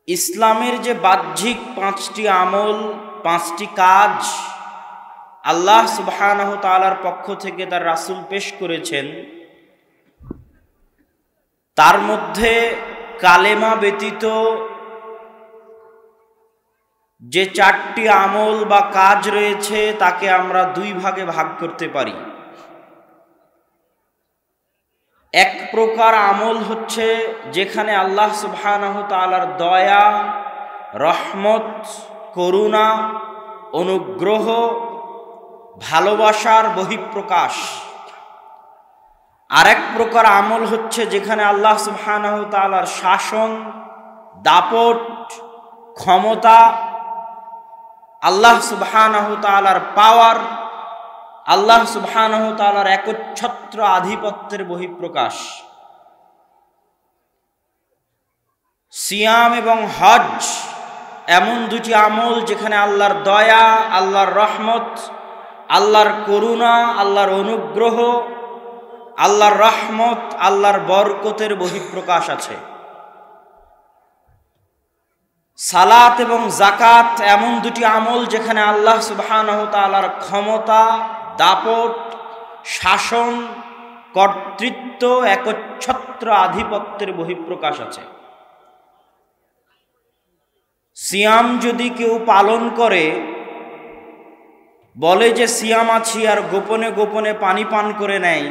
ইসলামের যে বাহ্যিক পাঁচটি আমল, পাঁচটি কাজ আল্লাহ সুবহানাহু তাআলার পক্ষ থেকে তার রাসূল পেশ করেছেন, তার মধ্যে কালেমা ব্যতীত যে চারটি আমল বা কাজ রয়েছে তাকে আমরা দুই ভাগে ভাগ করতে পারি। এক প্রকার আমল হচ্ছে যেখানে আল্লাহ সুবহানাহু তাআলার দয়া, রহমত, করুণা, অনুগ্রহ, ভালোবাসার বহিঃপ্রকাশ। আর এক প্রকার আমল হচ্ছে যেখানে আল্লাহ সুবহানাহু তাআলার শাসন, দাপট, ক্ষমতা, আল্লাহ সুবহানাহু তাআলার পাওয়ার, আল্লাহ সুবহানাহু তাআলার একচ্ছত্র আধিপত্যের বহিঃপ্রকাশ। সিয়াম এবং হজ এমন দুটি আমল যেখানে আল্লাহর দয়া, আল্লাহর রহমত, আল্লাহর করুণা, আল্লাহর অনুগ্রহ, আল্লাহর রহমত, আল্লাহর বরকতের বহিঃপ্রকাশ আছে। সালাত এবং যাকাত এমন দুটি আমল যেখানে আল্লাহ সুবহানাহু তাআলার ক্ষমতা, দাপট, শাসন, কর্তৃত্ব, একচ্ছত্র আধিপত্যের বহিঃপ্রকাশ আছে। সিয়াম যদি কেউ পালন করে, বলে যে সিয়াম আছি আর গোপনে গোপনে পানি পান করে নেয়,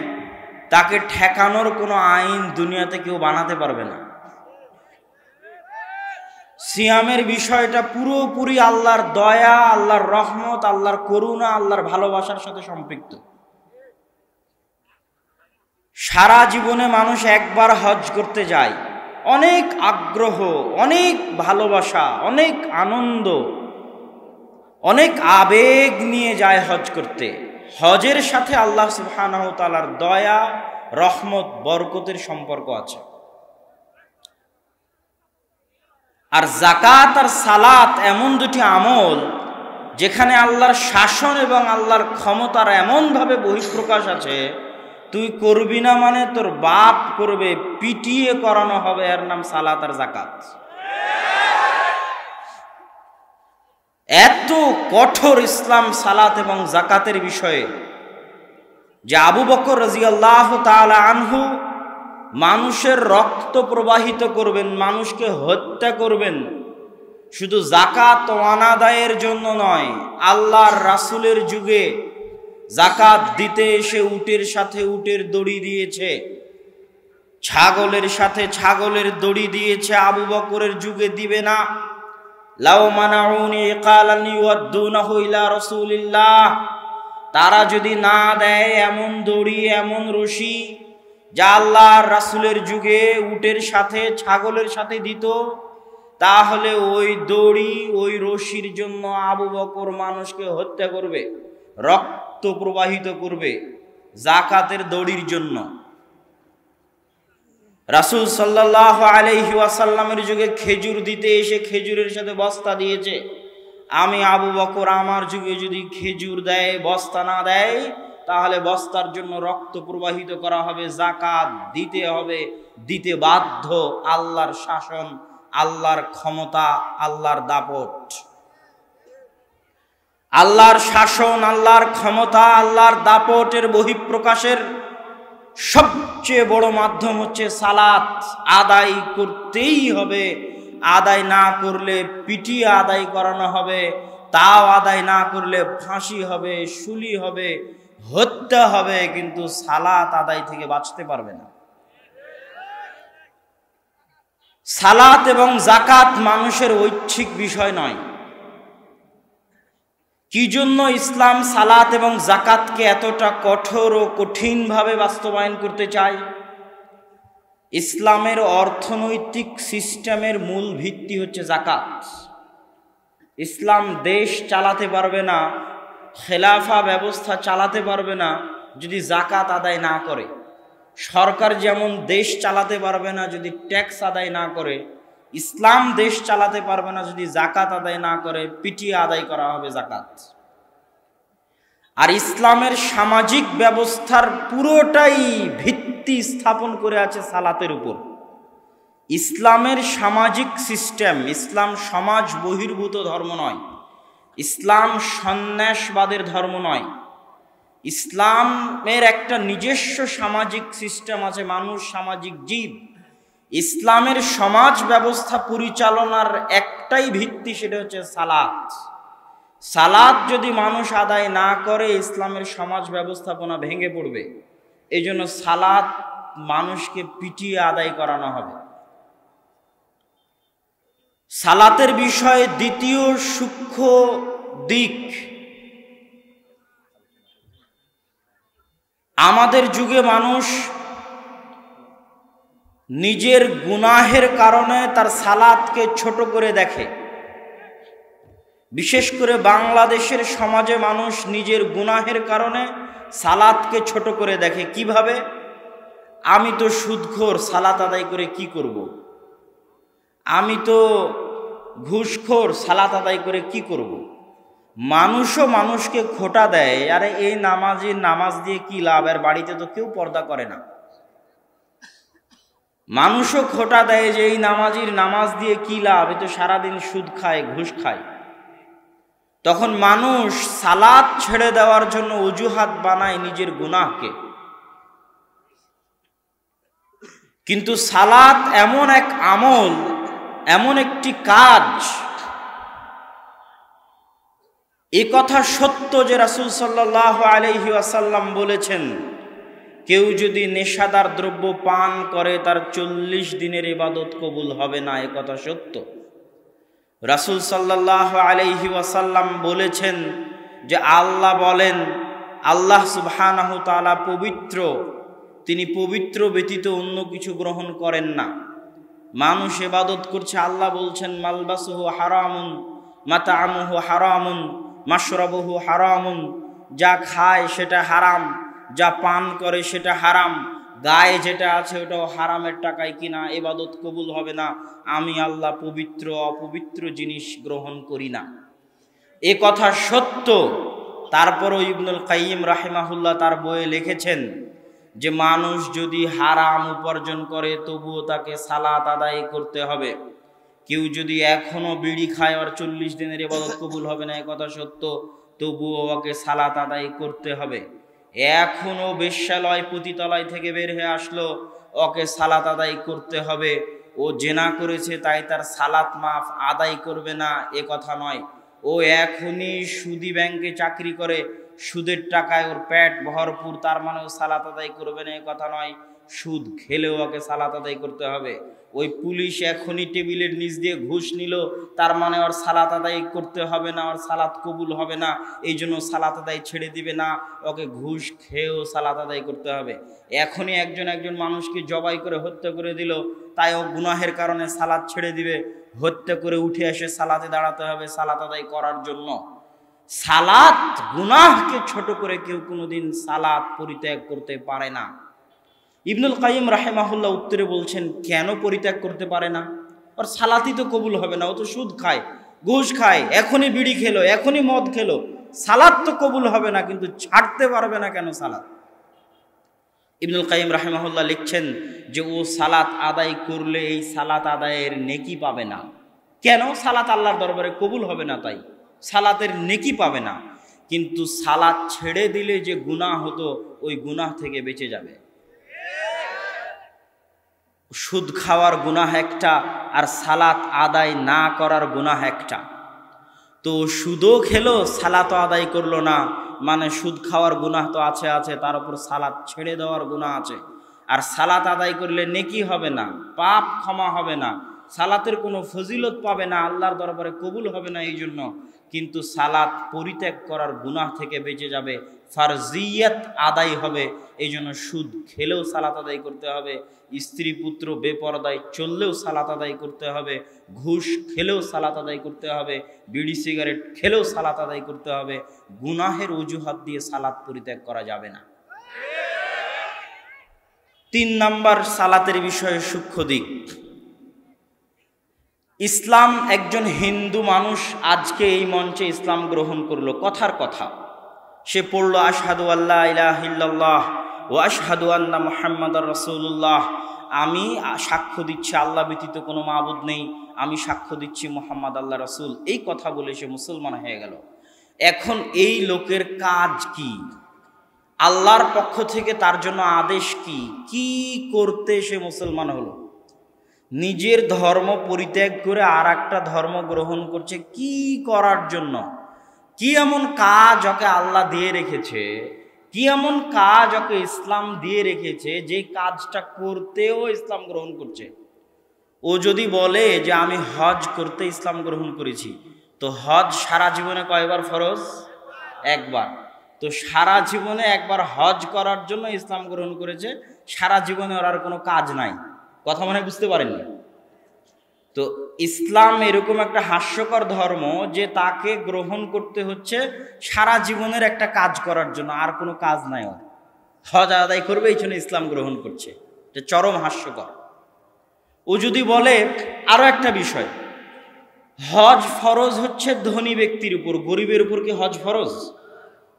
তাকে ঠেকানোর কোনো আইন দুনিয়াতে কেউ বানাতে পারবে না। সিয়ামের বিষয়টা পুরোপুরি আল্লাহর দয়া, আল্লাহর রহমত, আল্লাহর করুণা, আল্লাহর ভালোবাসার সাথে সম্পৃক্ত। সারা জীবনে মানুষ একবার হজ করতে যায়, অনেক আগ্রহ, অনেক ভালোবাসা, অনেক আনন্দ, অনেক আবেগ নিয়ে যায় হজ করতে। হজের সাথে আল্লাহ সুবহানাহু তাআলার দয়া, রহমত, বরকতের সম্পর্ক আছে। আর যাকাত আর সালাত এমন দুটি আমল যেখানে আল্লাহর শাসন এবং আল্লাহর ক্ষমতার এমনভাবে বহিঃপ্রকাশ আছে, তুই করবি না মানে তোর বাপ করবে, পিটিয়ে করানো হবে, এর নাম সালাত আর যাকাত। এত কঠোর ইসলাম সালাত এবং যাকাতের বিষয়ে যে আবু বকর রাদিয়াল্লাহু তাআলা আনহু মানুষের রক্ত প্রবাহিত করবেন, মানুষকে হত্যা করবেন, শুধু যাকাত অনাদায়ের জন্য নয়, আল্লাহর রাসূলের যুগে যাকাত দিতে এসে উটের সাথে উটের দড়ি দিয়েছে, ছাগলের সাথে ছাগলের দড়ি দিয়েছে। আবু বকরের যুগে দিবে না। লাউ মানাউনি ক্বালান ইউদ্দুনাহু ইলা রাসূলিল্লাহ, তারা যদি না দেয় এমন দড়ি, এমন রশি যা আল্লাহর রাসূলের যুগে উটের সাথে ছাগলের সাথে দিত, তাহলে ওই দড়ি, ওই রশির জন্য আবু বকর মানুষকে হত্যা করবে, রক্ত প্রবাহিত করবে। যাকাতের দড়ির জন্য রাসূল সাল্লাল্লাহু আলাইহি ওয়াসাল্লামের যুগে খেজুর দিতে এসে খেজুরের সাথে বস্তা দিয়েছে। আমি আবু বকর আমার যুগে যদি খেজুর দেয়, বস্তা না দেয়, তাহলে বস্তার জন্য রক্ত প্রবাহিত করা হবে, যাকাত দিতে হবে, দিতে বাধ্য। আল্লাহর শাসন, আল্লাহর ক্ষমতা, আল্লাহর দাপট। আল্লাহর শাসন, আল্লাহর ক্ষমতা, আল্লাহর দাপটের বহিঃপ্রকাশের সবচেয়ে বড় মাধ্যম হচ্ছে সালাত। আদায় করতেই হবে, আদায় না করলে পিটিয়ে আদায় করানো হবে, তাও আদায় না করলে ফাঁসি হবে, শুলি হবে, হত্যা হবে, কিন্তু সালাত আদায় থেকে বাঁচতে পারবে না। সালাত এবং যাকাত মানুষের ঐচ্ছিক বিষয় নয়। কি জন্য ইসলাম সালাত এবং যাকাতকে এতটা কঠোর ও কঠিনভাবে বাস্তবায়ন করতে চায়? ইসলামের অর্থনৈতিক সিস্টেমের মূল ভিত্তি হচ্ছে যাকাত। ইসলাম দেশ চালাতে পারবে না, খেলাফা ব্যবস্থা চালাতে পারবে না যদি যাকাত আদায় না করে। সরকার যেমন দেশ চালাতে পারবে না যদি ট্যাক্স আদায় না করে, ইসলাম দেশ চালাতে পারবে না যদি যাকাত আদায় না করে। পিটিয়ে আদায় করা হবে যাকাত। আর ইসলামের সামাজিক ব্যবস্থার পুরোটাই ভিত্তি স্থাপন করে আছে সালাতের উপর। ইসলামের সামাজিক সিস্টেম, ইসলাম সমাজ বহির্ভূত ধর্ম নয়, ইসলাম সন্ন্যাসবাদের ধর্ম নয়। ইসলামের একটা নিজস্ব সামাজিক সিস্টেম আছে, মানুষ সামাজিক জীব। ইসলামের সমাজ ব্যবস্থা পরিচালনার একটাই ভিত্তি, সেটা হচ্ছে সালাত। সালাত যদি মানুষ আদায় না করে ইসলামের সমাজ ব্যবস্থাপনা ভেঙে পড়বে। এই জন্য সালাত মানুষকে পিটিয়ে আদায় করানো হবে। সালাতের বিষয়ে দ্বিতীয় সূক্ষ্ম দিক, আমাদের যুগে মানুষ নিজের গুনাহের কারণে তার সালাতকে ছোট করে দেখে। বিশেষ করে বাংলাদেশের সমাজে মানুষ নিজের গুনাহের কারণে সালাতকে ছোট করে দেখে। কিভাবে? আমি তো সুদখোর, সালাত আদায় করে কি করব? আমি তো ঘুষখোর, সালাত আদায় করে কি করব? মানুষও মানুষকে খোঁটা দেয়, আরে এই নামাজির নামাজ দিয়ে কি লাভ, আর বাড়িতে তো কেউ পর্দা করে না। মানুষও খোঁটা দেয় যে এই নামাজির নামাজ দিয়ে কি লাভ, এ তো সারাদিন সুদ খায়, ঘুষ খায়। তখন মানুষ সালাত ছেড়ে দেওয়ার জন্য অজুহাত বানায় নিজের গুনাহকে। কিন্তু সালাত এমন এক আমল, এমন একটি কাজ, এ কথা সত্য যে রাসূল সাল্লাল্লাহু আলাইহি ওয়াসাল্লাম বলেছেন, কেউ যদি নেশাদার দ্রব্য পান করে তার 40 দিনের ইবাদত কবুল হবে না। এ কথা সত্য। রাসূল সাল্লাল্লাহু আলাইহি ওয়াসাল্লাম বলেছেন যে আল্লাহ বলেন, আল্লাহ সুবহানাহু তাআলা পবিত্র, তিনি পবিত্র ব্যতীত অন্য কিছু গ্রহণ করেন না। মানুষ ইবাদত করছে, আল্লাহ বলছেন মালবাসুহু হারামুন মাতাআমুহু হারামুন মাশরাবুহু হারামুন, যা খায় সেটা হারাম, যা পান করে সেটা হারাম, গায়ে যেটা আছে ওটাও হারামের টাকায় কিনা, ইবাদত কবুল হবে না। আমি আল্লাহ পবিত্র, অপবিত্র জিনিস গ্রহণ করি না। এ কথা সত্য। তারপরও ইবনুল কাইয়িম রাহিমাহুল্লাহ তার বইয়ে লিখেছেন যে মানুষ যদি হারাম উপার্জন করে তবুও তাকে সালাত আদায় করতে হবে। কেউ যদি এখনো বিড়ি খায় আর 40 দিনের ইবাদত কবুল হবে না, এ কথা সত্য, তবুও ওকে সালাত আদায় করতে হবে। এখনো বেশ্যালয় পতিতালয় থেকে বের হয়ে আসলো, ওকে সালাত আদায় করতে হবে। ও জেনা করেছে তাই তার সালাত মাফ, আদায় করবে না, এ কথা নয়। ও এখনই সুদি ব্যাংকে চাকরি করে, সুদের টাকায় ওর পেট ভরপুর, তার মানে ও সালাত আদায় করবে না, এ কথা নয়। সুদ খেলেও ওকে সালাত আদায় করতে হবে। ওই পুলিশ এখনই টেবিলের নিচ দিয়ে ঘুষ নিল, তার মানে ওর সালাত আদায় করতে হবে না, ওর সালাত কবুল হবে না, এই জন্য সালাত আদায় ছেড়ে দিবে না, ওকে ঘুষ খেয়েও সালাত আদায় করতে হবে। এখনই একজন মানুষকে জবাই করে হত্যা করে দিল, তাই ও গুনাহের কারণে সালাত ছেড়ে দিবে, হত্যা করে উঠে এসে সালাতে দাঁড়াতে হবে সালাত আদায় করার জন্য। সালাত, গুনাহকে ছোট করে কেউ কোনোদিন সালাত পরিত্যাগ করতে পারে না। ইবনুল কাইয়িম রাহিমাহুল্লাহ উত্তরে বলছেন, কেন পরিত্যাগ করতে পারে না? ওর সালাতই তো কবুল হবে না, ও তো সুদ খায়, ঘুষ খায়, এখনই বিড়ি খেলো, এখনই মদ খেলো, সালাত তো কবুল হবে না, কিন্তু ছাড়তে পারবে না কেন সালাত? ইবনুল কাইয়িম রাহিমাহুল্লাহ লিখছেন যে ও সালাত আদায় করলে এই সালাত আদায়ের নেকি পাবে না। কেন? সালাত আল্লাহর দরবারে কবুল হবে না, তাই সালাতের নেকি পাবে না। কিন্তু সালাত ছেড়ে দিলে যে গুনাহ হতো, ওই গুনাহ থেকে বেঁচে যাবে। সুদ খাওয়ার গুনাহ একটা, আর সালাত আদায় না করার গুনাহ একটা। তো সুদও খেলো, সালাতও আদায় করলো না, মানে সুদ খাওয়ার গুনাহ তো আছে, তার উপর সালাত ছেড়ে দেওয়ার গুনাহ আছে। আর সালাত আদায় করলে নেকি হবে না, পাপ ক্ষমা হবে না, সালাতের কোনো ফজিলত পাবে না, আল্লাহর দরবারে কবুল হবে না এই জন্য। কিন্তু সালাত পরিত্যাগ করার গুনাহ থেকে বেঁচে যাবে, ফারজিয়াত আদায় হবে। এই জন্য সুদ খেলেও সালাত আদায় করতে হবে, স্ত্রী পুত্র বেপরদায় চললেও সালাত আদায় করতে হবে, ঘুষ খেলেও সালাত আদায় করতে হবে, বিড়ি সিগারেট খেলেও সালাত আদায় করতে হবে। গুনাহের অজুহাত দিয়ে সালাত পরিত্যাগ করা যাবে না। 3 নাম্বার সালাতের বিষয়ে সূক্ষ্ম দিক। ইসলাম, একজন হিন্দু মানুষ আজকে এই মঞ্চে ইসলাম গ্রহণ করলো, কথার কথা সে পড়লো আশহাদু আল্লা ইলাহা ইল্লাল্লাহ ওয়া আশহাদু আন্না মুহাম্মাদার রাসূলুল্লাহ, আমি সাক্ষ্য দিচ্ছি আল্লাহ ব্যতীত কোনো মাবুদ নেই, আমি সাক্ষ্য দিচ্ছি মুহাম্মদ আল্লাহ রাসূল, এই কথা বলে সে মুসলমান হয়ে গেল। এখন এই লোকের কাজ কি? আল্লাহর পক্ষ থেকে তার জন্য আদেশ কি? কি করতে সে মুসলমান হলো? নিজের ধর্ম পরিত্যাগ করে আর একটা ধর্ম গ্রহণ করছে কি করার জন্য? কি এমন কাজ ওকে আল্লাহ দিয়ে রেখেছে, কি এমন কাজ ওকে ইসলাম দিয়ে রেখেছে যে কাজটা করতেও ইসলাম গ্রহণ করছে? ও যদি বলে যে আমি হজ করতে ইসলাম গ্রহণ করেছি, তো হজ সারা জীবনে কয়বার ফরজ? একবার। তো সারা জীবনে একবার হজ করার জন্য ইসলাম গ্রহণ করেছে, সারা জীবনে ওর আর কোনো কাজ নাই। কথা মনে বুঝতে পারেননি? তো ইসলাম এরকম একটা হাস্যকর ধর্ম যে তাকে গ্রহণ করতে হচ্ছে সারা জীবনের একটা কাজ করার জন্য, আর কোনো কাজ নাই ওর। হজ আদায় করবে এই জন্য ইসলাম গ্রহণ করছে, এটা চরম হাস্যকর। ও যদি বলে আরো একটা বিষয়, হজ ফরজ হচ্ছে ধনী ব্যক্তির উপর, গরিবের উপর কি হজ ফরজ?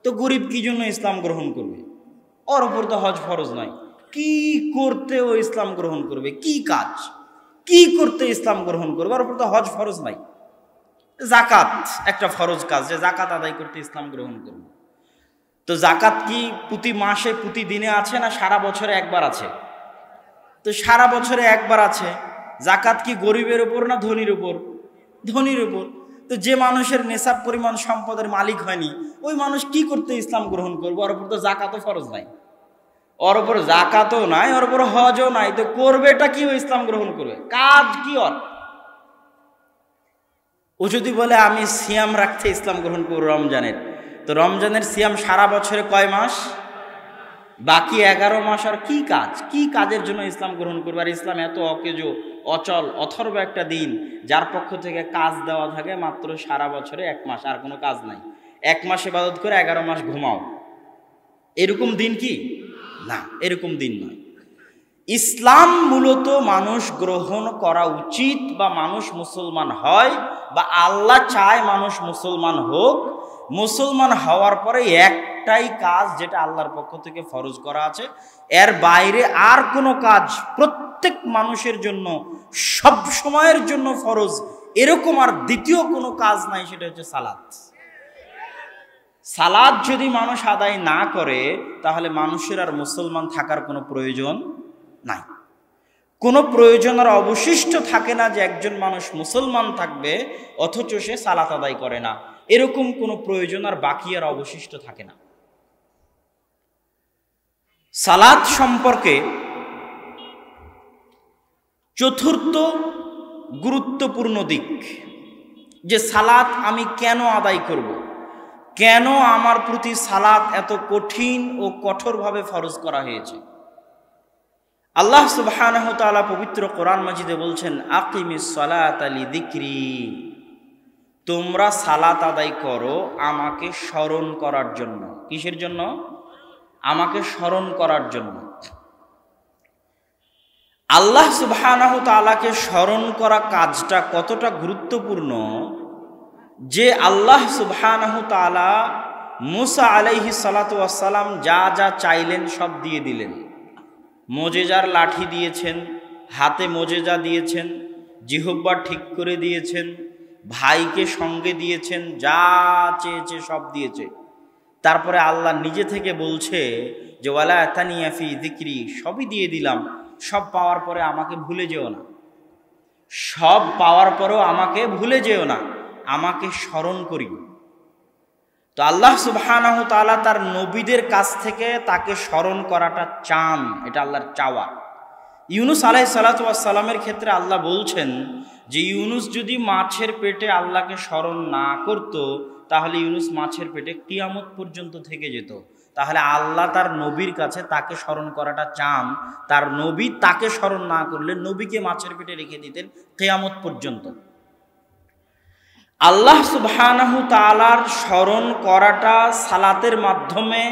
তো গরিব কি জন্য ইসলাম গ্রহণ করবে? ওর উপর তো হজ ফরজ নয়। কি করতে ও ইসলাম গ্রহণ করবে? কি কাজ, কি করতে ইসলাম গ্রহণ করবে? ওর উপর তো হজ ফরজ নাই। জাকাত একটা ফরজ কাজ, যে জাকাত আদায় করতে ইসলাম গ্রহণ করবে। তো জাকাত কি প্রতি মাসে প্রতিদিনে আছে না সারা বছরে একবার আছে? তো সারা বছরে একবার আছে। জাকাত কি গরিবের উপর না ধনীর উপর? ধনীর উপর। তো যে মানুষের নেশাব পরিমাণ সম্পদের মালিক হয়নি, ওই মানুষ কি করতে ইসলাম গ্রহণ করবে? ওর উপর তো জাকাতও ফরজ নাই, ওর উপর জাকাতও নাই, ওর উপর হজও নাই। তো করবেটা কি? ও ইসলাম গ্রহণ করবে, কাজ কি ওর? ও যদি বলে আমি সিয়াম রাখতে ইসলাম গ্রহণ করবো রমজানের, তো রমজানের সিয়াম সারা বছরে কয় মাস? বাকি 11 মাস। আর কি কাজ, কি কাজের জন্য ইসলাম গ্রহণ করবে? আর ইসলাম এত অকেজো, অচল, অথর্ব একটা দিন, যার পক্ষ থেকে কাজ দেওয়া থাকে মাত্র সারা বছরে 1 মাস, আর কোনো কাজ নাই। 1 মাস ইবাদত করে 11 মাস ঘুমাও, এরকম দিন কি? না, এরকম দিন নয়। ইসলাম মূলত মানুষ গ্রহণ করা উচিত, বা মানুষ মুসলমান হয়, বা আল্লাহ চায় মানুষ মুসলমান হোক। মুসলমান হওয়ার পরে একটাই কাজ যেটা আল্লাহর পক্ষ থেকে ফরজ করা আছে, এর বাইরে আর কোনো কাজ প্রত্যেক মানুষের জন্য সব সময়ের জন্য ফরজ, এরকম আর দ্বিতীয় কোনো কাজ নাই। সেটা হচ্ছে সালাত। সালাত যদি মানুষ আদায় না করে, তাহলে মানুষের আর মুসলমান থাকার কোনো প্রয়োজন নাই। কোনো প্রয়োজন আর অবশিষ্ট থাকে না যে একজন মানুষ মুসলমান থাকবে অথচ সে সালাত আদায় করে না, এরকম কোনো প্রয়োজন আর বাকি আর অবশিষ্ট থাকে না। সালাত সম্পর্কে চতুর্থ গুরুত্বপূর্ণ দিক, যে সালাত আমি কেন আদায় করব, কেন আমার প্রতি সালাত এত কঠিন ও কঠোরভাবে ফরজ করা হয়েছে। আল্লাহ সুবহানাহু ওয়া তাআলা পবিত্র কোরআন মাজিদে বলছেন, আকিমিস সালাতা লিযিকরি, তোমরা সালাত আদায় করো আমাকে স্মরণ করার জন্য। কিসের জন্য? আমাকে স্মরণ করার জন্য। আল্লাহ সুবহানাহু ওয়া তাআলাকে স্মরণ করা কাজটা কতটা গুরুত্বপূর্ণ, যে আল্লাহ সুবহানাহু ওয়া তাআলা মুসা আলাইহিস সালাতু ওয়াস সালাম যা যা চাইলেন সব দিয়ে দিলেন। মোজেজার লাঠি দিয়েছেন, হাতে মোজেজা দিয়েছেন, জিহ্বা ঠিক করে দিয়েছেন, ভাইকে সঙ্গে দিয়েছেন, যা চেয়েছে সব দিয়েছে। তারপরে আল্লাহ নিজে থেকে বলছে যে ওয়ালা তানিয়া ফি যিকরি, সবই দিয়ে দিলাম, সব পাওয়ার পরে আমাকে ভুলে যেও না, সব পাওয়ার পরেও আমাকে ভুলে যেও না, আমাকে স্মরণ করি। তো আল্লাহ সুবহানাহু ওয়া তাআলা তার নবীদের কাছ থেকে তাকে স্মরণ করাটা চান, এটা আল্লাহর চাওয়া। ইউনুস আলাইহিস সালাতু ওয়াস সালামের ক্ষেত্রে আল্লাহ বলছেন যে ইউনুস যদি মাছের পেটে আল্লাহকে স্মরণ না করত, তাহলে ইউনুস মাছের পেটে কিয়ামত পর্যন্ত থেকে যেত। তাহলে আল্লাহ তার নবীর কাছে তাকে স্মরণ করাটা চান, তার নবী তাকে স্মরণ না করলে নবীকে মাছের পেটে রেখে দিতেন কিয়ামত পর্যন্ত। আল্লাহ সুবহানাহু তাআলার স্মরণ করাটা সালাতের মাধ্যমে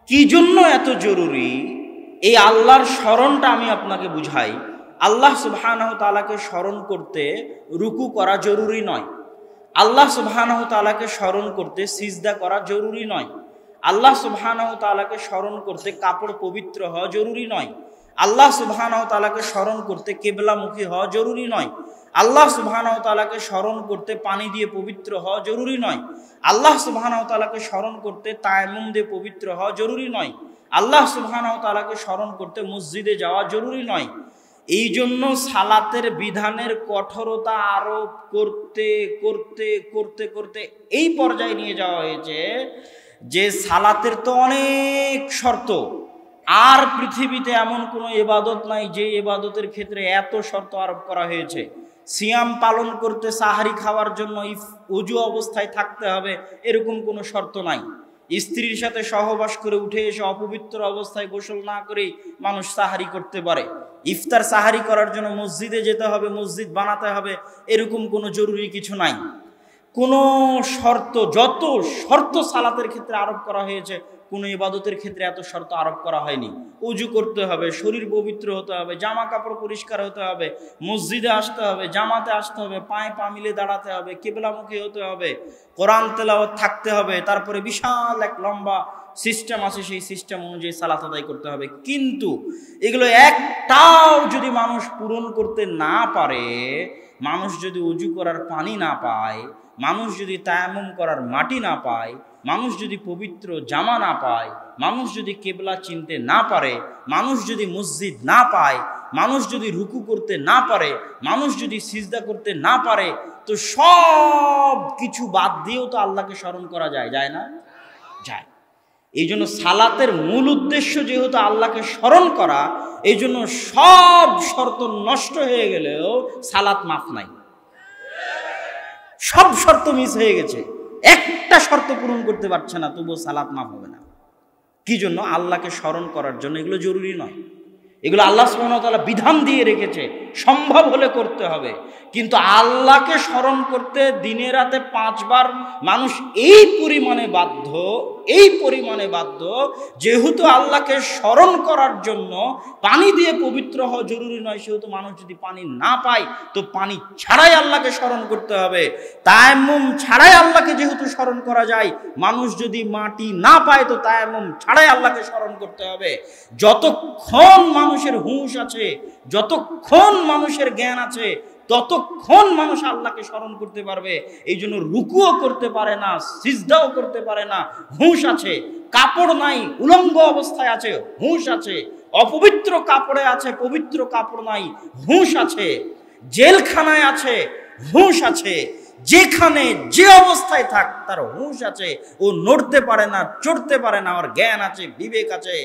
কি জন্য এত জরুরি, এই আল্লাহর স্মরণটা আমি আপনাকে বুঝাই। আল্লাহ সুবহানাহু তাআলাকে স্মরণ করতে রুকু করা জরুরি নয়, আল্লাহ সুবহানাহু তাআলাকে স্মরণ করতে সিজদা করা জরুরি নয়, আল্লাহ সুবহানাহু তাআলাকে স্মরণ করতে কাপড় পবিত্র হওয়া জরুরি নয়, আল্লাহ সুবহানাহু ওয়া তাআলাকে স্মরণ করতে কিবলামুখী হওয়া জরুরি নয়। আল্লাহ সুবহানাহু ওয়া তাআলাকে স্মরণ করতে পানি দিয়ে পবিত্র হওয়া জরুরি নয়। আল্লাহ সুবহানাহু ওয়া তাআলাকে স্মরণ করতে তায়াম্মুম দিয়ে পবিত্র হওয়া জরুরি নয়। আল্লাহ সুবহানাহু ওয়া তাআলাকে স্মরণ করতে মসজিদে যাওয়া জরুরি নয়। এই জন্য সালাতের বিধানের কঠোরতা আরোপ করতে করতে করতে করতে এই পর্যায়ে নিয়ে যাওয়া হয়েছে যে সালাতের তো অনেক শর্ত, আর পৃথিবীতে এমন কোনো ইবাদত নাই যে ইবাদতের ক্ষেত্রে এত শর্ত আরোপ করা হয়েছে। সিয়াম পালন করতে, সাহারি খাওয়ার জন্য ওযু অবস্থায় থাকতে হবে, এরকম কোনো শর্ত নাই। স্ত্রীর সাথে সহবাস করে উঠে এসে অপবিত্র অবস্থায় গোসল না করেই মানুষ সাহারি করতে পারে। ইফতার সাহারি করার জন্য মসজিদে যেতে হবে, মসজিদ বানাতে হবে, এরকম কোনো জরুরি কিছু নাই। কোনো শর্ত, যত শর্ত সালাতের ক্ষেত্রে আরোপ করা হয়েছে, কোনো ইবাদতের ক্ষেত্রে এত শর্ত আরোপ করা হয়নি। ওযু করতে হবে, শরীর পবিত্র হতে হবে, জামা কাপড় পরিষ্কার হতে হবে, মসজিদে আসতে হবে, জামাতে আসতে হবে, পায়ে পা মিলে দাঁড়াতে হবে, কিবলামুখী হতে হবে, কোরআন তেলাওয়াত থাকতে হবে, তারপরে বিশাল এক লম্বা সিস্টেম আছে, সেই সিস্টেম অনুযায়ী সালাত আদায় করতে হবে। কিন্তু এগুলো একটাও যদি মানুষ পূরণ করতে না পারে, মানুষ যদি ওযু করার পানি না পায়, মানুষ যদি তায়াম্মুম করার মাটি না পায়, মানুষ যদি পবিত্র জামা না পায়, মানুষ যদি কিবলা চিনতে না পারে, মানুষ যদি মসজিদ না পায়, মানুষ যদি রুকু করতে না পারে, মানুষ যদি সিজদা করতে না পারে, তো সব কিছু বাদ দিয়েও তো আল্লাহকে স্মরণ করা যায়, যায় না? যায়। এই জন্য সালাতের মূল উদ্দেশ্য যেহেতু আল্লাহকে স্মরণ করা, এই জন্য সব শর্ত নষ্ট হয়ে গেলেও সালাত মাফ নাই। সব শর্ত মিস হয়ে গেছে, একটা শর্ত পূরণ করতে পারছে না, তবুও সালাত মাফ হবে না। কি জন্য? আল্লাহকে স্মরণ করার জন্য। এগুলো জরুরি নয়, এগুলো আল্লাহ সুবহানাহু ওয়া তাআলা বিধান দিয়ে রেখেছে, সম্ভব হলে করতে হবে। কিন্তু আল্লাহকে স্মরণ করতে দিনে রাতে 5 বার মানুষ এই পরিমাণে বাধ্য, যেহেতু আল্লাহকে স্মরণ করার জন্য পানি দিয়ে পবিত্র হওয়া জরুরি নয়, সেহেতু মানুষ যদি পানি না পায় তো পানি ছাড়াই আল্লাহকে স্মরণ করতে হবে। তায়াম্মুম ছাড়াই আল্লাহকে যেহেতু স্মরণ করা যায়, মানুষ যদি মাটি না পায় তো তায়াম্মুম ছাড়াই আল্লাহকে স্মরণ করতে হবে। যতক্ষণ মানুষের হুঁশ আছে, যতক্ষণ মানুষের জ্ঞান আছে, ততক্ষণ মানুষ আল্লাহকে স্মরণ করতে পারবে। এই জন্য রুকুও করতে পারে না, সিজদাও করতে পারে না, হুঁশ আছে। কাপড় নাই, উলঙ্গ অবস্থায় আছে, হুঁশ আছে। অপবিত্র কাপড়ে আছে, পবিত্র কাপড় নাই, হুঁশ আছে। জেলখানায় আছে, হুঁশ আছে। যেখানে যে অবস্থায় থাক তার হুঁশ আছে, ও নড়তে পারে না, চড়তে পারে না, ওর জ্ঞান আছে, বিবেক আছে।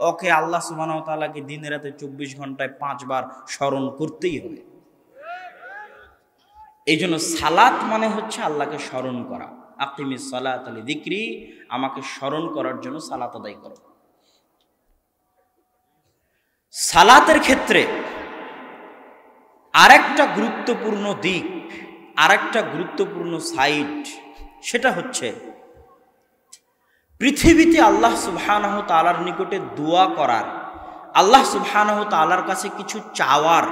ওকে আল্লাহ সুবহানাহু ওয়া তাআলাকে দিনে রাতে 24 ঘন্টায় 5 বার স্মরণ করতেই হবে। এই জন্য সালাত মানে হচ্ছে আল্লাহকে স্মরণ করা। আকিমিস সালাতা লিযিকরি, আমাকে স্মরণ করার জন্য সালাত আদায় করো। সালাতের ক্ষেত্রে আরেকটা গুরুত্বপূর্ণ দিক, আরেকটা গুরুত্বপূর্ণ সাইড, সেটা হচ্ছে পৃথিবীতে আল্লাহ সুবহানাহু ওয়া তাআলার নিকটে দোয়া করার, আল্লাহ সুবহানাহু ওয়া তাআলার কাছে কিছু চাওয়ার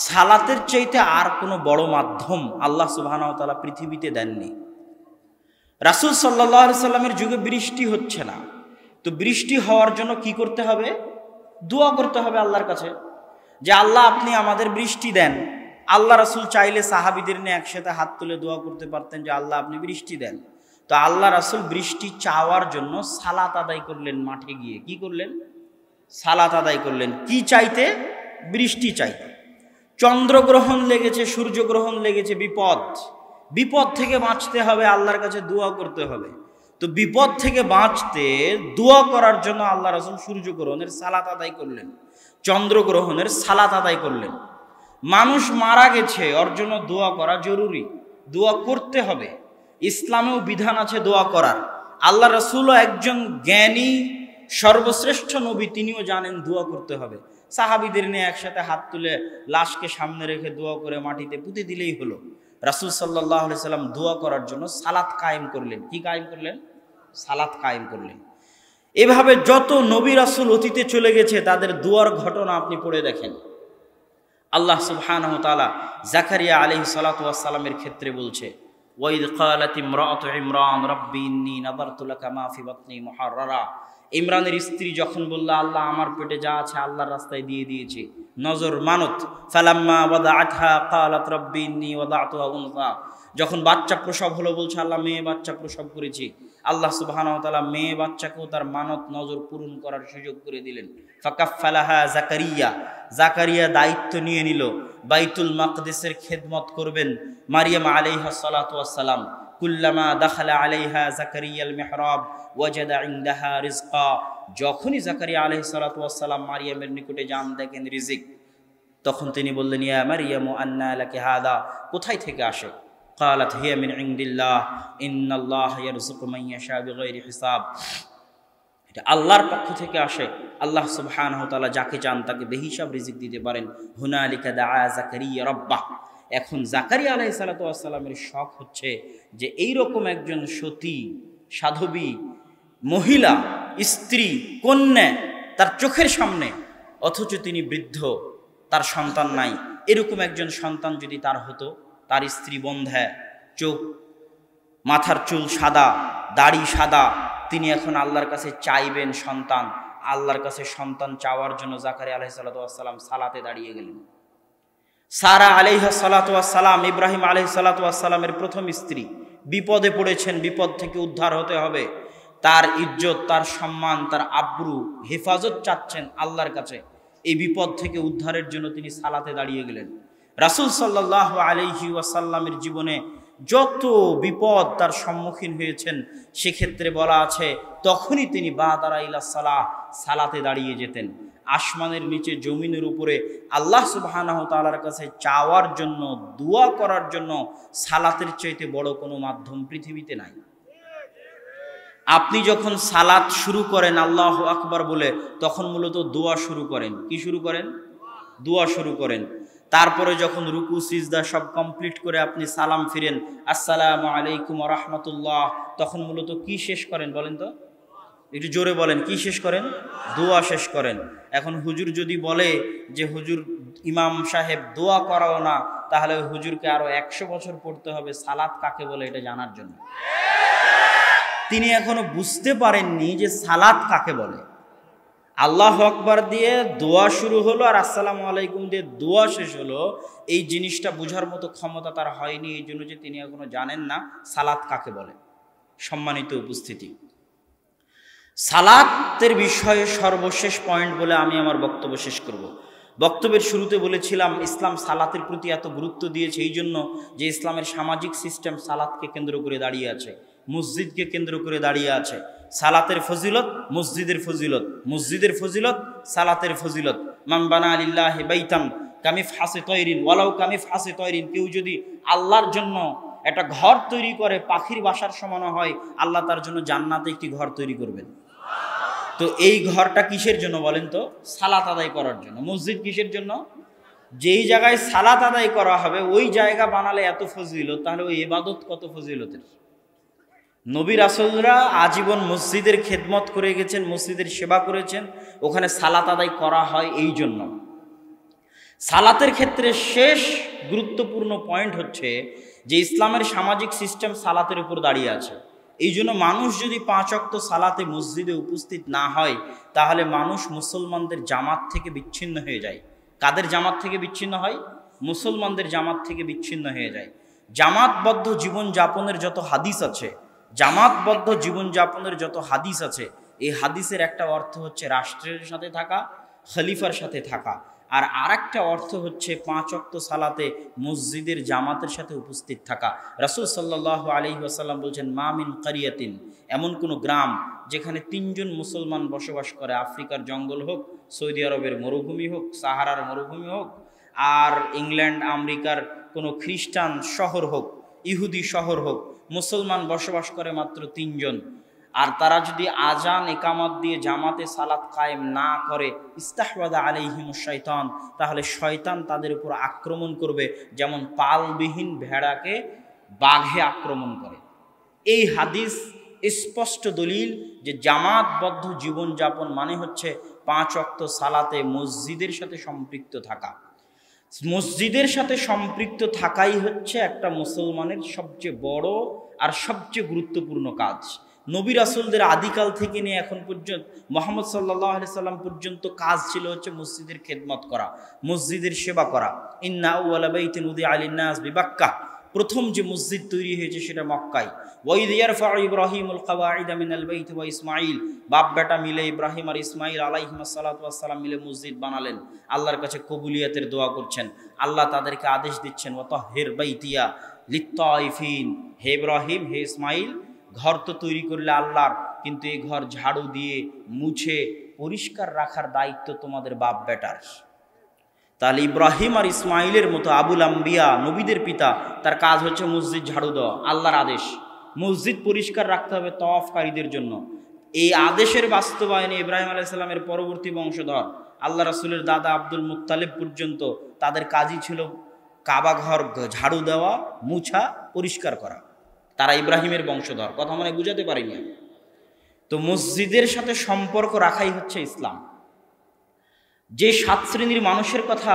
সালাতের চাইতে আর কোনো বড় মাধ্যম আল্লাহ সুবহানাহু ওয়া তাআলা পৃথিবীতে দেননি। রাসূল সাল্লাল্লাহু আলাইহি সাল্লামের যুগে বৃষ্টি হচ্ছে না, তো বৃষ্টি হওয়ার জন্য কি করতে হবে? দোয়া করতে হবে আল্লাহর কাছে, যে আল্লাহ আপনি আমাদের বৃষ্টি দেন। আল্লাহ রাসূল চাইলে সাহাবীদের নিয়ে একসাথে হাত তুলে দোয়া করতে পারতেন যে আল্লাহ আপনি বৃষ্টি দেন। তো আল্লাহ রাসূল বৃষ্টি চাওয়ার জন্য সালাত আদায় করলেন, মাঠে গিয়ে কি করলেন? সালাত আদায় করলেন। কি চাইতে? বৃষ্টি চাইতে। চন্দ্রগ্রহণ লেগেছে, সূর্যগ্রহণ লেগেছে, বিপদ থেকে বাঁচতে হবে, আল্লাহর কাছে দোয়া করতে হবে। তো বিপদ থেকে বাঁচতে দোয়া করার জন্য আল্লাহ রাসূল সূর্যগ্রহণের সালাত আদায় করলেন, চন্দ্রগ্রহণের সালাত আদায় করলেন। মানুষ মারা গেছে, ওর জন্য দোয়া করা জরুরি, দোয়া করতে হবে। ইসলামেও বিধান আছে দোয়া করার। আল্লাহ রাসূলও একজন জ্ঞানী সর্বশ্রেষ্ঠ নবী, তিনিও জানেন দোয়া করতে হবে। সাহাবীদের নিয়ে একসাথে হাত তুলে লাশকে সামনে রেখে দোয়া করে মাটিতে পুঁতে দিলেই হলো। রাসূল সাল্লাল্লাহু আলাইহি সাল্লাম দোয়া করার জন্য সালাত কায়েম করলেন। কি কায়েম করলেন? সালাত কায়েম করলেন। এভাবে যত নবী রাসূল অতীতে চলে গেছে তাদের দোয়ার ঘটনা আপনি পড়ে দেখেন। আল্লাহ সুবহানাহু ওয়া তাআলা জাকারিয়া আলাইহিস সালাতু ওয়াস সালামের ক্ষেত্রে বলছে, ওয়াইদ ক্বালাত ইমরাতু ইমরান রাব্বি ইন্নী নাযারতু লাকা মা ফি বাতনি মুহাররারা। ইমরানের স্ত্রী যখন বলল, আল্লাহ আমার পেটে যা আছে আল্লাহর রাস্তায় দিয়ে দিয়েছি, নজর মানত। ফালাম্মা ওয়াদাআতহা ক্বালাত রাব্বি ইন্নী ওয়াদাতুহা উনসা, যখন বাচ্চা প্রসব হলো বলছে আল্লাহ মেয়ে বাচ্চা প্রসব করেছি। আল্লাহ সুবহানাহু ওয়া তাআলা মেয়ে বাচ্চাকেও তার মানত নজর পূরণ করার সুযোগ করে দিলেন। ফাকাফালাহা জাকারিয়া, জাকারিয়া দায়িত্ব নিয়ে নিল বাইতুল মাকদিসের খেদমত করবেন। মারিয়াম আলাইহা সালাতু ওয়াস সালাম, কুল্লামা দাখালা আলাইহা জাকারিয়াল মিহরাব ওয়াজাদা ইনদাহা রিজকা, যখনই জাকারিয়া আলাইহিস সালাতু ওয়াস সালাম মারিয়ামের নিকটে যান দেখেন রিজিক, তখন তিনি বললেন, ইয়া মারিয়ামু আন্না লাকি হাদা, কোথায় থেকে আসে? ক্বালাত হিয়া মিন ইনদিল্লাহ ইন্নাল্লাহা ইয়ারযুকু মান ইয়াশা বিগাইরি হিসাব, এটা আল্লাহর পক্ষ থেকে আসে। আল্লাহ সুবহানাহু ওয়া তাআলা যাকে চান তাকে বেহিসাব রিজিক দিতে পারেন। হুনালিকা দাআ জাকারিয়া রাব্বাহ, এখন জাকারিয়া আলাইহিস সালাতু ওয়াস সালামের শখ হচ্ছে যে এইরকম একজন সতী সাধবী মহিলা, স্ত্রী, কন্যা তার চোখের সামনে, অথচ তিনি বৃদ্ধ, তার সন্তান নাই, এরকম একজন সন্তান যদি তার হতো, তার স্ত্রী বন্ধা, চোখ মাথার চুল সাদা, দাড়ি সাদা, তিনি এখন আল্লাহর কাছে চাইবেন সন্তান। আল্লাহর কাছে সন্তান চাওয়ার জন্য জাকারিয়া আলাইহিস সালাতু ওয়াস সালাম সালাতে দাঁড়িয়ে গেলেন। সারা আলাইহা সালাতু ওয়াস সালাম, ইব্রাহিম আলাইহিস সালাতু ওয়াস সালামের প্রথম স্ত্রী, বিপদে পড়েছেন, বিপদ থেকে উদ্ধার হতে হবে, তার ইজ্জত, তার সম্মান, তার আব্রু হেফাজত চাচ্ছেন আল্লাহর কাছে। এই বিপদ থেকে উদ্ধারের জন্য তিনি সালাতে দাঁড়িয়ে গেলেন। রাসূল সাল্লাল্লাহু আলাইহি ওয়াসাল্লামের জীবনে যত বিপদ তার সম্মুখীন হয়েছেন, সেক্ষেত্রে বলা আছে তখনই তিনি বাদারা ইলা সালাহ, সালাতে দাঁড়িয়ে যেতেন। আসমানের নিচে জমিনের উপরে আল্লাহ সুবহানাহু ওয়া তাআলার কাছে চাওয়ার জন্য, দোয়া করার জন্য সালাতের চাইতে বড় কোনো মাধ্যম পৃথিবীতে নাই। আপনি যখন সালাত শুরু করেন আল্লাহু আকবার বলে, তখন মূলত দোয়া শুরু করেন। কি শুরু করেন? দোয়া শুরু করেন। তারপরে যখন রুকু সিজদা সব কমপ্লিট করে আপনি সালাম ফিরেন, আসসালামু আলাইকুম ওয়া রাহমাতুল্লাহ, তখন মূলত কি শেষ করেন বলেন তো? একটু জোরে বলেন, কি শেষ করেন? দোয়া শেষ করেন। এখন হুজুর যদি বলে যে হুজুর ইমাম সাহেব দোয়া করাও না, তাহলে হুজুরকে আরো 100 বছর পড়তে হবে সালাত কাকে বলে এটা জানার জন্য। তিনি এখনো বুঝতে পারেননি যে সালাত কাকে বলে। আল্লাহু আকবার দিয়ে দোয়া শুরু হলো আর আসসালামু আলাইকুম দিয়ে দোয়া শেষ হলো, এই জিনিসটা বোঝার মতো ক্ষমতা তার হয়নি, এই জন্য যে তিনি এখনো জানেন না সালাত কাকে বলে। সম্মানিত উপস্থিতি, সালাতের বিষয়ে সর্বশেষ পয়েন্ট বলে আমি আমার বক্তব্য শেষ করব। বক্তব্যের শুরুতে বলেছিলাম ইসলাম সালাতের প্রতি এত গুরুত্ব দিয়েছে এই জন্য যে ইসলামের সামাজিক সিস্টেম সালাতকে কেন্দ্র করে দাঁড়িয়ে আছে, মসজিদকে কেন্দ্র করে দাঁড়িয়ে আছে। সালাতের ফজিলত, মসজিদের ফজিলত, মসজিদের ফজিলত, সালাতের ফজিলত। মান বানা লিল্লাহি বাইতান কামিফহাসি তায়রিন ওয়ালাউ কামিফহাসি তায়রিন, কেউ যদি আল্লাহর জন্য একটা ঘর তৈরি করে পাখির বাসার সমান হয়, আল্লাহ তার জন্য জান্নাতে একটি ঘর তৈরি করবেন। তো এই ঘরটা কিসের জন্য বলেন তো? সালাত আদায় করার জন্য। মসজিদ কিসের জন্য? যেই জায়গায় সালাত আদায় করা হবে ওই জায়গা বানালে এত ফজিলত, তাহলে ওই ইবাদত কত ফজিলতের। নবী রাসূলরা আজীবন মসজিদের খেদমত করে গেছেন, মসজিদের সেবা করেছেন, ওখানে সালাত আদায় করা হয় এই জন্য। সালাতের ক্ষেত্রে শেষ গুরুত্বপূর্ণ পয়েন্ট হচ্ছে যে ইসলামের সামাজিক সিস্টেম সালাতের উপর দাঁড়িয়ে আছে। এই জন্য মানুষ যদি 5 ওয়াক্ত সালাতে মসজিদে উপস্থিত না হয়, তাহলে মানুষ মুসলমানদের জামাত থেকে বিচ্ছিন্ন হয়ে যায়। কাদের জামাত থেকে বিচ্ছিন্ন হয়? মুসলমানদের জামাত থেকে বিচ্ছিন্ন হয়ে যায়। জামাতবদ্ধ জীবনযাপনের যত হাদিস আছে, জামাতবদ্ধ জীবনযাপনের যত হাদিস আছে, এই হাদিসের একটা অর্থ হচ্ছে রাষ্ট্রের সাথে থাকা, খলিফার সাথে থাকা, আর আরেকটা অর্থ হচ্ছে 5 ওয়াক্ত সালাতে মসজিদের জামাতের সাথে উপস্থিত থাকা। রাসূল সাল্লাল্লাহু আলাইহি ওয়াসাল্লাম বলছেন, মা মিন কারিয়াতিন, এমন কোনো গ্রাম যেখানে 3 জন মুসলমান বসবাস করে, আফ্রিকার জঙ্গল হোক, সৌদি আরবের মরুভূমি হোক, সাহারার মরুভূমি হোক, আর ইংল্যান্ড আমেরিকার কোনো খ্রিস্টান শহর হোক, ইহুদি শহর হোক, মুসলমান বসবাস করে মাত্র 3 জন, আর তারা যদি আজান ইকামত দিয়ে জামাতে সালাত কায়েম না করে, ইস্তাহওয়াদা আলাইহিমুশ শাইতান, তাহলে শয়তান তাদের উপর আক্রমণ করবে, যেমন পালবিহীন ভেড়াকে বাঘে আক্রমণ করে। এই হাদিস স্পষ্ট দলিল যে জামাতবদ্ধ জীবনযাপন মানে হচ্ছে 5 ওয়াক্ত সালাতে মসজিদের সাথে সম্পৃক্ত থাকা। মসজিদের সাথে সম্পৃক্ত থাকাই হচ্ছে একটা মুসলমানের সবচেয়ে বড় আর সবচেয়ে গুরুত্বপূর্ণ কাজ। নবী রাসূলদের আদিকাল থেকে নিয়ে এখন পর্যন্ত মুহাম্মদ সাল্লাল্লাহু আলাইহি সাল্লাম পর্যন্ত কাজ ছিল হচ্ছে মসজিদের খেদমত করা, মসজিদের সেবা করা। ইন্না আউওয়ালা বাইতিন উদিআ লিন-নাস বিবাক্কাহ, প্রথম যে মসজিদ তৈরি হয়েছে সেটা মক্কায়। ওয়াইদ ইয়ারফাউ ইব্রাহিমুল কাওয়াইদা মিনাল বাইতি ওয়া ইসমাঈল, বাপ বেটা মিলে ইব্রাহিম আর ইসমাঈল আলাইহিস সালাতু ওয়াস সালাম মিলে মসজিদ বানালেন, আল্লাহর কাছে কবুলিয়তের দোয়া করছেন। আল্লাহ তাদেরকে আদেশ দিচ্ছেন ওয়া তাহহির বাইতিয়া লিত-তাইফিন, হে ইব্রাহিম হে ইসমাঈল, ঘর তো তৈরি করলে আল্লাহর, কিন্তু এই ঘর ঝাড়ু দিয়ে মুছে পরিষ্কার রাখার দায়িত্ব তোমাদের বাপ বেটার। তাহলে ইব্রাহিম আর ইসমাইলের মতো আবুল আম্বিয়া, নবীদের পিতা, তার কাজ হচ্ছে মসজিদ ঝাড়ু দেওয়া, আল্লাহর আদেশ। মসজিদ পরিষ্কার রাখতে হবে তওয়াফকারীদের জন্য। এই আদেশের বাস্তবায়নে ইব্রাহিম আলাইহিস সালামের পরবর্তী বংশধর আল্লাহ রাসূলের দাদা আব্দুল মুত্তালিব পর্যন্ত তাদের কাজই ছিল কাবা ঘর ঝাড়ু দেওয়া, মুছা, পরিষ্কার করা। তারা ইব্রাহিমের বংশধর, কথা মনে বুঝাতে পারিনি। তো মসজিদের সাথে সম্পর্ক রাখাই হচ্ছে ইসলাম। যে 7 শ্রেণীর মানুষের কথা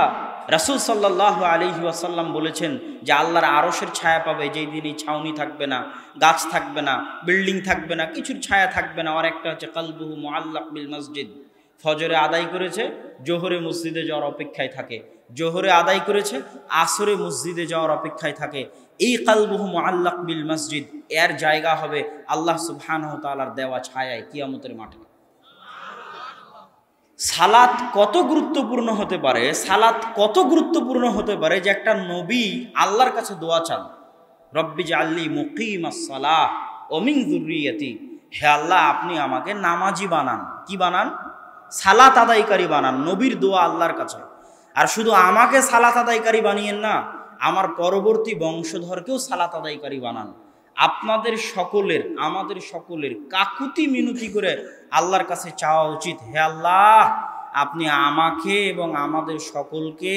রাসূল সাল্লাল্লাহু আলাইহি ওয়াসাল্লাম বলেছেন যে আল্লাহর আরশের ছায়া পাবে, যেই দিন এই ছাউনি থাকবে না, গাছ থাকবে না, বিল্ডিং থাকবে না, কিছুর ছায়া থাকবে না। আর একটা হচ্ছে কালবুহু মুআল্লাক বিল মসজিদ, ফজরে আদায় করেছে, জোহরে মসজিদে যাওয়ার অপেক্ষায় থাকে, জোহরে আদায় করেছে, আসরে মসজিদে যাওয়ার অপেক্ষায় থাকে। এই কালবুহু মুআল্লাক বিল মসজিদ, এর জায়গা হবে আল্লাহ সুবহানাহু ওয়া তাআলার দেওয়া ছায়ায় কিয়ামতের মাঠে। সালাত কত গুরুত্বপূর্ণ হতে পারে, সালাত কত গুরুত্বপূর্ণ হতে পারে যে একটা নবী আল্লাহর কাছে দোয়া চান, রব্বি জাআলনি মুকিমাস সালাহ ওয়া মিন যুররিয়াতি, হে আল্লাহ আপনি আমাকে নামাজি বানান। কি বানান? সালাত আদায়কারী বানান। নবীর দোয়া আল্লাহর কাছে। আর শুধু আমাকে সালাত আদায়কারী বানিয়েন না, আমার পরবর্তী বংশধরকেও সালাত আদায়কারী বানান। আপনাদের সকলের, আমাদের সকলের কাকুতি মিনতি করে আল্লাহর কাছে চাওয়া উচিত, হে আল্লাহ আপনি আমাকে এবং আমাদের সকলকে